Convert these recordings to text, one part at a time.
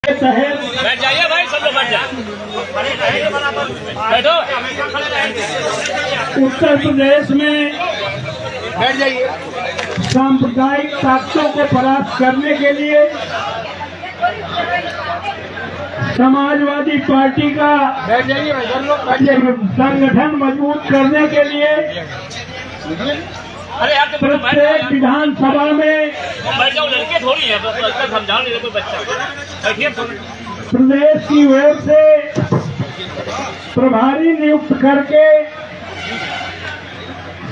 बैठ जाइए भाई, सब लोग बैठ जाए। बैठो। उत्तर प्रदेश में बैठ जाइए। सांप्रदायिक ताकतों को परास्त करने के लिए समाजवादी पार्टी का बैठ जाइए भाई, सब लोग बैठ जाइए। संगठन मजबूत करने के लिए अरे यार प्रत्येक विधानसभा में बैठ जाओ, लड़के थोड़ी है, बस समझाओ, नहीं कोई बच्चा। बैठिए। प्रदेश की ओर से प्रभारी नियुक्त करके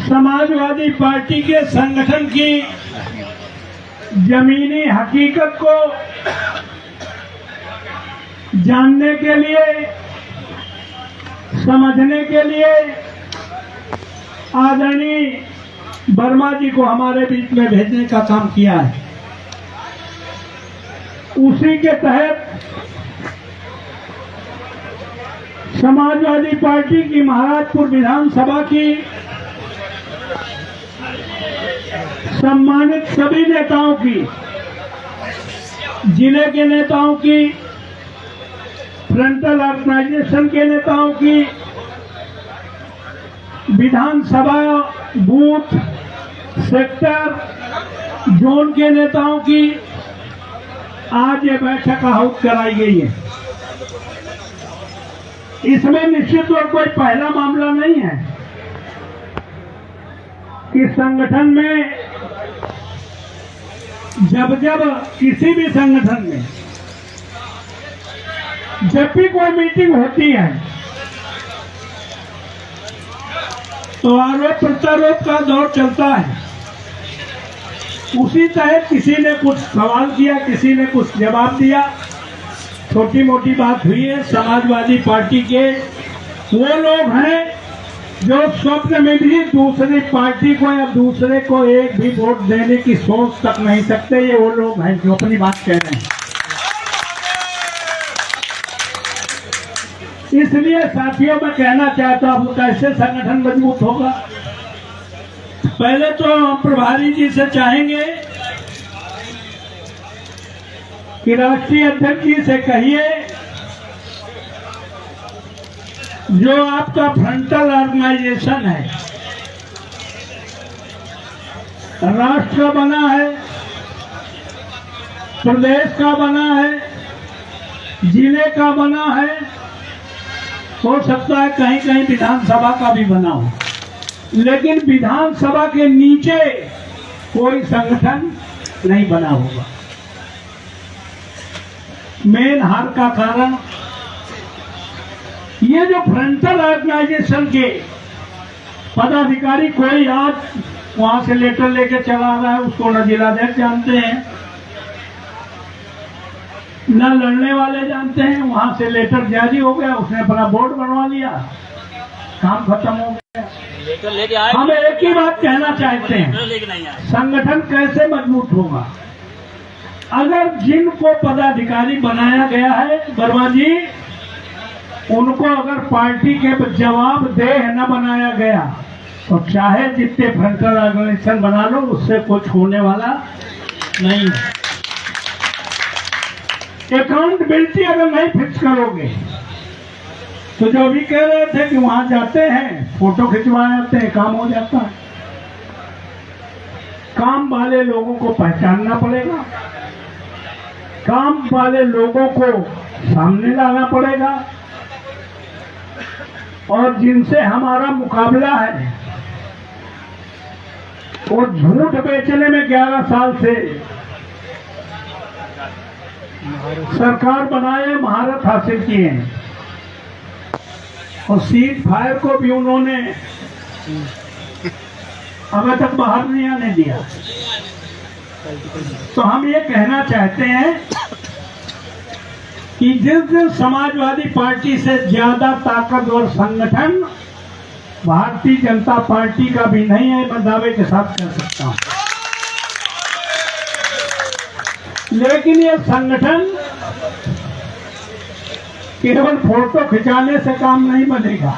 समाजवादी पार्टी के संगठन की जमीनी हकीकत को जानने के लिए, समझने के लिए आदरणीय वर्मा जी को हमारे बीच में भेजने का काम किया है। उसी के तहत समाजवादी पार्टी की महाराजपुर विधानसभा की सम्मानित सभी नेताओं की, जिले के नेताओं की, फ्रंटल ऑर्गेनाइजेशन के नेताओं की, विधानसभा बूथ सेक्टर जोन के नेताओं की आज ये बैठक आहूत कराई गई है। इसमें निश्चित तौर कोई पहला मामला नहीं है कि संगठन में जब किसी भी संगठन में जब भी कोई मीटिंग होती है तो आरोप प्रत्यारोप का दौर चलता है। उसी तहत किसी ने कुछ सवाल किया, किसी ने कुछ जवाब दिया, छोटी मोटी बात हुई है। समाजवादी पार्टी के वो लोग हैं जो स्वप्न में भी दूसरी पार्टी को या दूसरे को एक भी वोट देने की सोच तक नहीं सकते। ये वो लोग हैं जो अपनी बात कह रहे हैं। इसलिए साथियों मैं कहना चाहता हूं कैसे संगठन मजबूत होगा। पहले तो हम प्रभारी जी से चाहेंगे कि राष्ट्रीय अध्यक्ष जी से कहिए जो आपका फ्रंटल ऑर्गेनाइजेशन है, राष्ट्र का बना है, प्रदेश का बना है, जिले का बना है, हो सकता है कहीं कहीं विधानसभा का भी बना हो, लेकिन विधानसभा के नीचे कोई संगठन नहीं बना होगा। मेन हार का कारण ये जो फ्रंटल ऑर्गेनाइजेशन के पदाधिकारी कोई आज वहां से लेटर लेके चला रहा है, उसको न जिलाध्यक्ष जानते हैं न लड़ने वाले जानते हैं। वहां से लेटर जारी हो गया, उसने अपना बोर्ड बनवा लिया, काम खत्म हो गया। लेकर लेके आए। हम एक ही बात कहना चाहते हैं, संगठन कैसे मजबूत होगा? अगर जिनको पदाधिकारी बनाया गया है वर्मा जी, उनको अगर पार्टी के जवाबदेह न बनाया गया तो चाहे जितने फ्रंटल ऑर्गेनाइजेशन बना लो, उससे कुछ होने वाला नहीं है। अकाउंटेबिलिटी अगर नहीं फिक्स करोगे तो जो भी कह रहे थे कि वहां जाते हैं, फोटो खिंचवा जाते हैं, काम हो जाता है। काम वाले लोगों को पहचानना पड़ेगा, काम वाले लोगों को सामने लाना पड़ेगा, और जिनसे हमारा मुकाबला है वो झूठ बेचने में 11 साल से सरकार बनाए महारत हासिल किए हैं, और सीट फायर को भी उन्होंने अभी तक बाहर नहीं आने दिया। तो हम ये कहना चाहते हैं कि जिस दिन समाजवादी पार्टी से ज्यादा ताकतवर संगठन भारतीय जनता पार्टी का भी नहीं है, मैं दावे के साथ कह सकता हूं। लेकिन ये संगठन केवल फोटो खिंचाने से काम नहीं बनेगा।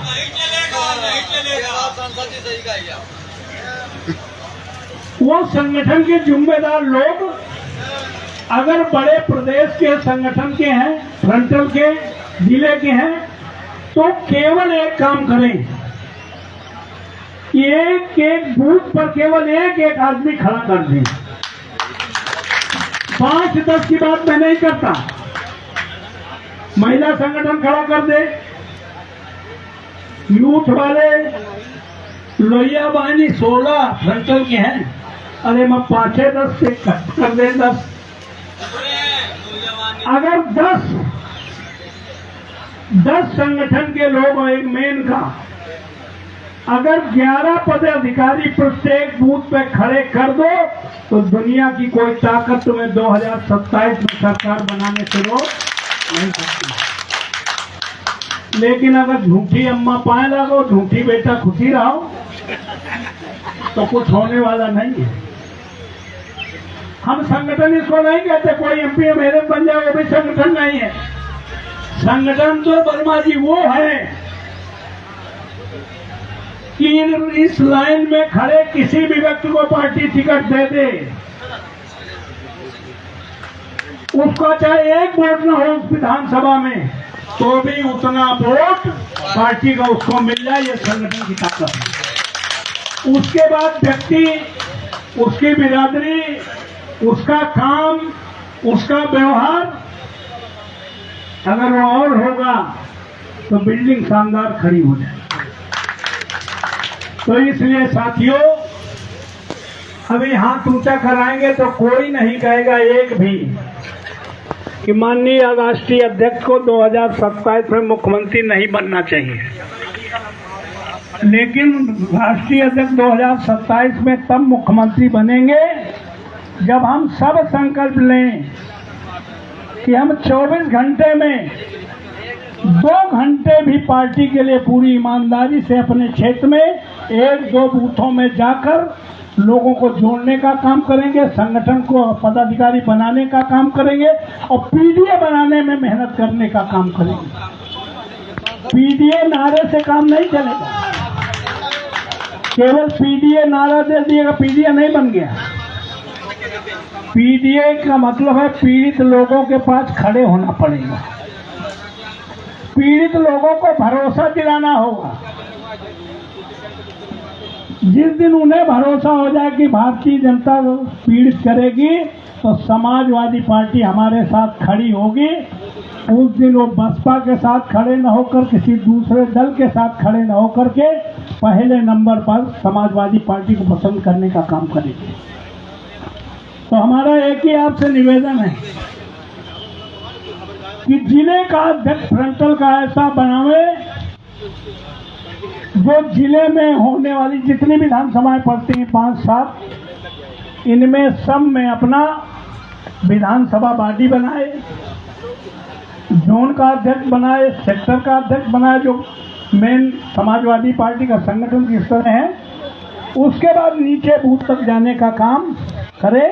वो संगठन के जिम्मेदार लोग अगर बड़े प्रदेश के संगठन के हैं, फ्रंटल के जिले के हैं, तो केवल एक काम करें कि एक एक बूथ पर केवल एक एक आदमी खड़ा कर दें। 5-10 की बात मैं नहीं करता। महिला संगठन खड़ा कर दे, यूथ वाले, लोहिया बहनी 16 फ्रंटल के हैं, अरे मैं 5-10 से कर दे 10। अगर 10 संगठन के लोग एक मेन का, अगर 11 पदाधिकारी प्रत्येक बूथ पे खड़े कर दो तो दुनिया की कोई ताकत तुम्हें 2027 में सरकार बनाने से रोक नहीं सकती। लेकिन अगर झूठी अम्मा पाए लगो, झूठी बेटा खुशी रहो, तो कुछ होने वाला नहीं है। हम संगठन इसको नहीं कहते, कोई एमपी मेरे बन जाए वो भी संगठन नहीं है। संगठन तो वर्मा जी वो है कि इस लाइन में खड़े किसी भी व्यक्ति को पार्टी टिकट दे दे, उसका चाहे एक वोट न हो विधानसभा में, तो भी उतना वोट पार्टी का उसको मिल जाए, ये संगठन की ताकत है। उसके बाद व्यक्ति, उसकी बिरादरी, उसका काम, उसका व्यवहार अगर वो और होगा तो बिल्डिंग शानदार खड़ी हो जाए। तो इसलिए साथियों, अभी हाथ ऊंचा कराएंगे तो कोई नहीं कहेगा एक भी कि माननीय राष्ट्रीय अध्यक्ष को 2027 में मुख्यमंत्री नहीं बनना चाहिए। लेकिन राष्ट्रीय अध्यक्ष 2027 में तब मुख्यमंत्री बनेंगे जब हम सब संकल्प लें कि हम 24 घंटे में 2 घंटे भी पार्टी के लिए पूरी ईमानदारी से अपने क्षेत्र में 1-2 बूथों में जाकर लोगों को जोड़ने का काम करेंगे, संगठन को पदाधिकारी बनाने का काम करेंगे और पीडीए बनाने में मेहनत करने का काम करेंगे। पीडीए नारे से काम नहीं चलेगा, केवल पीडीए नारा दे दिएगा, पीडीए नहीं बन गया। पीडीए का मतलब है पीड़ित लोगों के पास खड़े होना पड़ेगा, पीड़ित लोगों को भरोसा दिलाना होगा। जिस दिन उन्हें भरोसा हो जाए कि भारतीय जनता पीड़ित करेगी तो समाजवादी पार्टी हमारे साथ खड़ी होगी, उस दिन वो बसपा के साथ खड़े न होकर किसी दूसरे दल के साथ खड़े न होकर के पहले नंबर पर समाजवादी पार्टी को पसंद करने का काम करेगी। तो हमारा एक ही आपसे निवेदन है कि जिले का अध्यक्ष फ्रंटल का ऐसा बनावे जो जिले में होने वाली जितनी विधानसभाएं पड़ती हैं 5-7, इनमें सब में अपना विधानसभा बॉडी बनाए, जोन का अध्यक्ष बनाए, सेक्टर का अध्यक्ष बनाए, जो मेन समाजवादी पार्टी का संगठन किस तरह है, उसके बाद नीचे बूथ तक जाने का काम करे।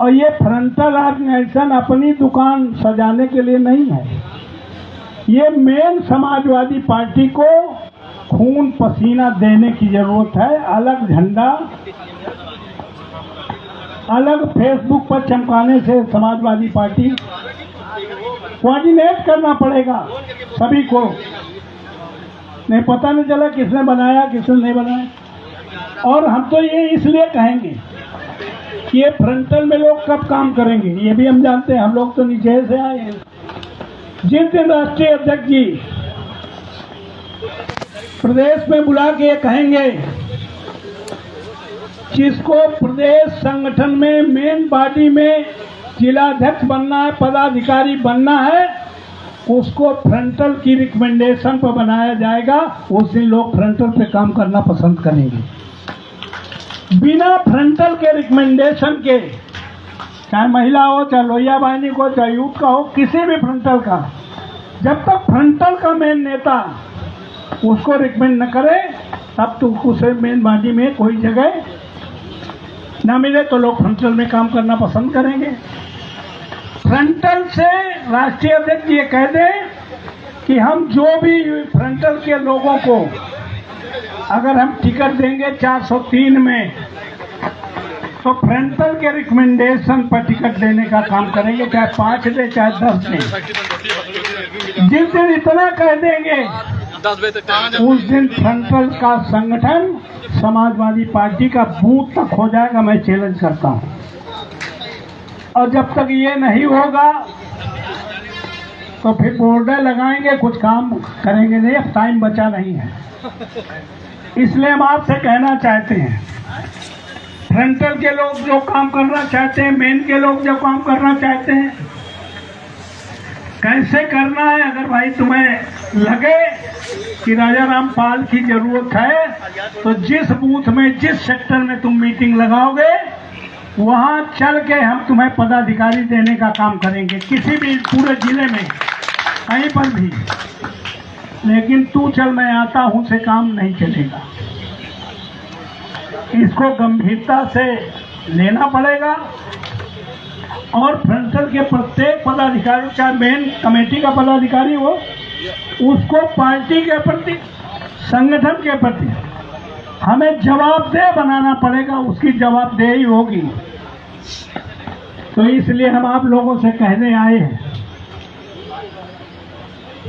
और ये फ्रंटल ऑर्गेनाइजेशन अपनी दुकान सजाने के लिए नहीं है, ये मेन समाजवादी पार्टी को खून पसीना देने की जरूरत है। अलग झंडा, अलग फेसबुक पर चमकाने से समाजवादी पार्टी कोऑर्डिनेट करना पड़ेगा सभी को, नहीं पता नहीं चला किसने बनाया किसने नहीं बनाया। और हम तो ये इसलिए कहेंगे कि ये फ्रंटल में लोग कब काम करेंगे ये भी हम जानते हैं, हम लोग तो नीचे से आए हैं। जिस दिन राष्ट्रीय अध्यक्ष जी प्रदेश में बुला के कहेंगे जिसको प्रदेश संगठन में मेन बॉडी में जिलाध्यक्ष बनना है, पदाधिकारी बनना है, उसको फ्रंटल की रिकमेंडेशन पर बनाया जाएगा। उस दिन लोग फ्रंटल पे काम करना पसंद करेंगे। बिना फ्रंटल के रिकमेंडेशन के, चाहे महिला हो, चाहे लोहिया बहनी को, चाहे यूथ का हो, किसी भी फ्रंटल का, जब तक फ्रंटल का मेन नेता उसको रिकमेंड न करे तब तो उसे मेन बॉडी में कोई जगह ना मिले तो लोग फ्रंटल में काम करना पसंद करेंगे। फ्रंटल से राष्ट्रीय अध्यक्ष ये कह दें कि हम जो भी फ्रंटल के लोगों को अगर हम टिकट देंगे 403 में तो फ्रंटल के रिकमेंडेशन पर टिकट देने का काम करेंगे, चाहे 5 दे चाहे 10 दे। जिस दिन इतना कह देंगे उस दिन फ्रंटल का संगठन समाजवादी पार्टी का बूथ तक हो जाएगा, मैं चैलेंज करता हूं। और जब तक ये नहीं होगा तो फिर बॉर्डर लगाएंगे, कुछ काम करेंगे नहीं, अब टाइम बचा नहीं है। इसलिए हम आपसे कहना चाहते हैं, फ्रंटल के लोग जो काम करना चाहते हैं, मेन के लोग जो काम करना चाहते हैं, कैसे करना है। अगर भाई तुम्हें लगे कि राजा रामपाल की जरूरत है तो जिस बूथ में, जिस सेक्टर में तुम मीटिंग लगाओगे वहां चल के हम तुम्हें पदाधिकारी देने का काम करेंगे, किसी भी पूरे जिले में कहीं पर भी। लेकिन तू चल मैं आता हूं से काम नहीं चलेगा। इसको गंभीरता से लेना पड़ेगा और फ्रंटल के प्रत्येक पदाधिकारी, चाहे मेन कमेटी का पदाधिकारी हो, उसको पार्टी के प्रति, संगठन के प्रति हमें जवाबदेह बनाना पड़ेगा, उसकी जवाबदेही होगी। तो इसलिए हम आप लोगों से कहने आए हैं,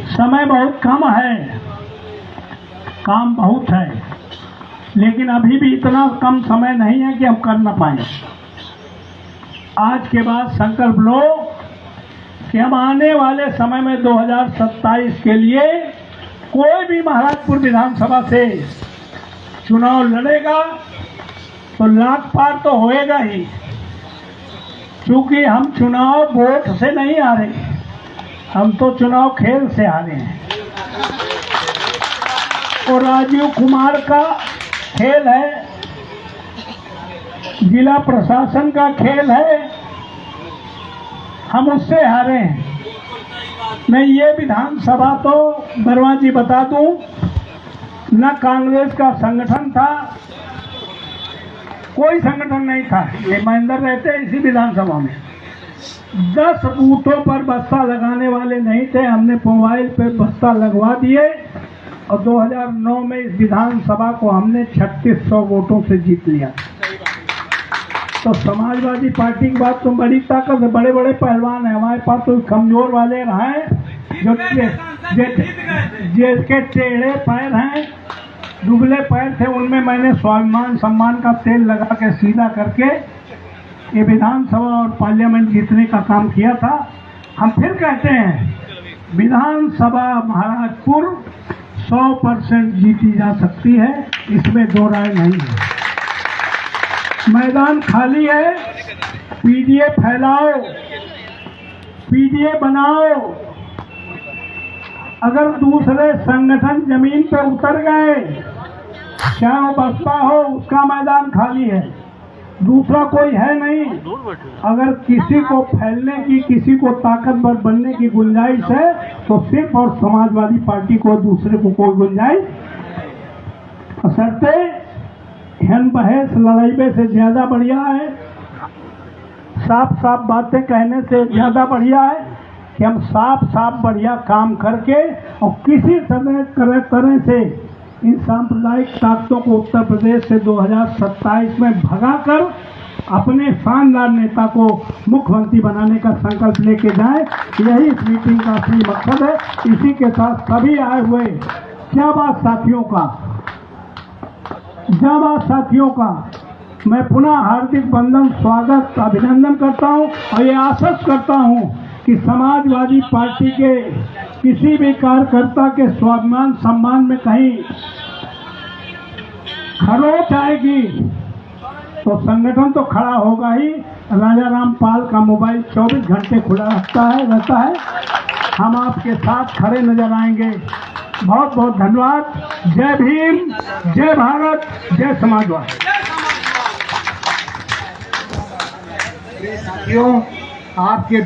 समय बहुत कम है, काम बहुत है, लेकिन अभी भी इतना कम समय नहीं है कि हम कर ना पाए। आज के बाद संकल्प लो कि हम आने वाले समय में 2027 के लिए कोई भी महाराजपुर विधानसभा से चुनाव लड़ेगा तो लाख पार तो होएगा ही, क्योंकि हम चुनाव वोट से नहीं आ रहे, हम तो चुनाव खेल से आ रहे हैं। और राजीव कुमार का खेल है, जिला प्रशासन का खेल है, हम उससे हारे हैं। मैं ये विधानसभा तो वर्मा जी बता दूं, न कांग्रेस का संगठन था, कोई संगठन नहीं था। ये महेंद्र रहते इसी विधानसभा में 10 बूथों पर बस्ता लगाने वाले नहीं थे, हमने मोबाइल पे बस्ता लगवा दिए और 2009 में इस विधानसभा को हमने 3600 वोटों से जीत लिया। तो समाजवादी पार्टी की बात तो बड़ी ताकत है, बड़े बड़े पहलवान हैं हमारे पास, तो कमजोर वाले रहे जो जिसके टेढ़े पैर हैं, दुबले पैर थे, उनमें मैंने स्वाभिमान सम्मान का तेल लगा के सीधा करके ये विधानसभा और पार्लियामेंट जीतने का काम किया था। हम फिर कहते हैं, विधानसभा महाराजपुर 100% जीती जा सकती है, इसमें दो राय नहीं है। मैदान खाली है, पीडीए फैलाओ, पीडीए बनाओ। अगर दूसरे संगठन जमीन पर उतर गए, चाहे वो बसपा हो, उसका मैदान खाली है, दूसरा कोई है नहीं। अगर किसी को फैलने की, किसी को ताकतवर बनने की गुंजाइश है तो सिर्फ और समाजवादी पार्टी को, दूसरे को कोई गुंजाइश असरते हन बहस लड़ाई से ज्यादा बढ़िया है, साफ साफ बातें कहने से ज्यादा बढ़िया है कि हम साफ साफ बढ़िया काम करके और किसी तरह से इन सांप्रदायिक ताकतों को उत्तर प्रदेश से 2027 में भगाकर अपने शानदार नेता को मुख्यमंत्री बनाने का संकल्प लेके जाएं। यही इस मीटिंग का असली मकसद है। इसी के साथ सभी आए हुए जाबाज साथियों का मैं पुनः हार्दिक वंदन, स्वागत, अभिनंदन करता हूं और ये आश्वस्त करता हूं कि समाजवादी पार्टी के किसी भी कार्यकर्ता के स्वाभिमान सम्मान में कहीं खरोच आएगी तो संगठन तो खड़ा होगा ही। राजा रामपाल का मोबाइल 24 घंटे खुला रहता है। हम आपके साथ खड़े नजर आएंगे। बहुत बहुत धन्यवाद। जय भीम, जय भारत, जय समाजवाद। साथियों, आपके